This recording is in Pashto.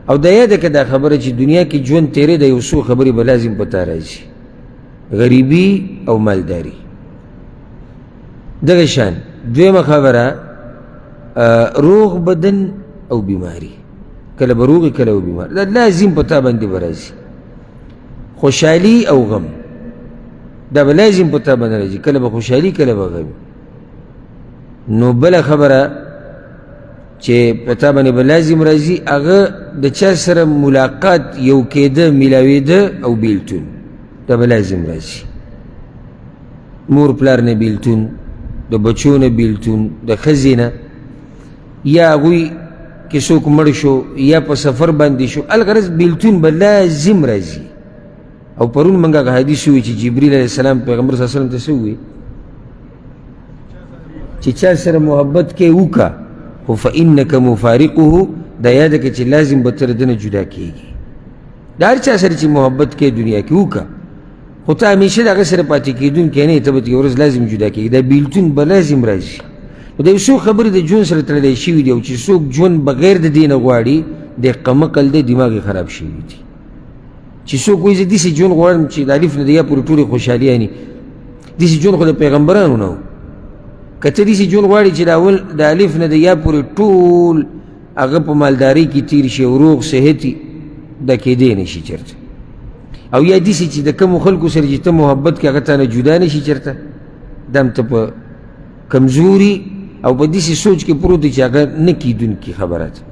او دا یاده که دا خبره چې دنیا کې ژوند تیرې د یو څو خبرې به لازم پتا راځي، غریبي او مالداري. دغه شان دویمه خبره روغ بدن او بیماری، کله به روغی کله به بیمار، دا لازم پتا باندې به راځي. خوشحالي او غم دا به لازم پتا باندې راځي، کله به خوشحالي کله به غم. نو بله خبره چې پتا باندې به لازم راځي هغه د چا سره ملاقات یو کېده میلاوېده او بیلتون، دا به لازم راځي. مور پلار نه بیلتون، د بچو نه بیلتون، د ښځې نه، یا هغوی کې څوک مړ شو یا په سفر باندې شو، الغرض بیلتون به لازم راځي. او پرون موږ هغه حدیث ووی چې جبریل علیه السلام پیغمبر صلی الله علیه وسلم ته څه ووی چې چا سره محبت کې وکړه خو فإنک مفارقه، دا یاده که چې لازم به تر ده نه جدا کېږي. د هر چا سره چې محبت کې دنیا کې وکړه خو ته همیشه د هغه سره پاتې کېدونکی نه یې، ته به یوه ورځ لازم جدا کېږي. دا بیلتون به لازم راځي. نو د یو څو خبرې د ژوند سره تړلی شوي دي، او چې څوک ژوند بغیر د دې نه غواړي د قمقل دی، دماغ یې خراب شوي دي. چې څوک وایي زه داسې ژوند غواړم چې د الف نه د یا پورې ټولې خوشحالیانې، داسې ژوند خو د پیغمبرانو نه و. که ته داسې ژوند غواړي چې د الف نه د یا پورې ټول هغه په مالدارۍ کې تېر شي او روغ صحت دا کېدی نه شي چېرته، او یا داسې چې د کومو خلکو سره چې ته محبت کې هغه تا نه جدا نه شي چېرته، دا هم ته په کمزوري او په داسې سوچ کې پروت دی چې هغه نه کېدونکي خبره ده.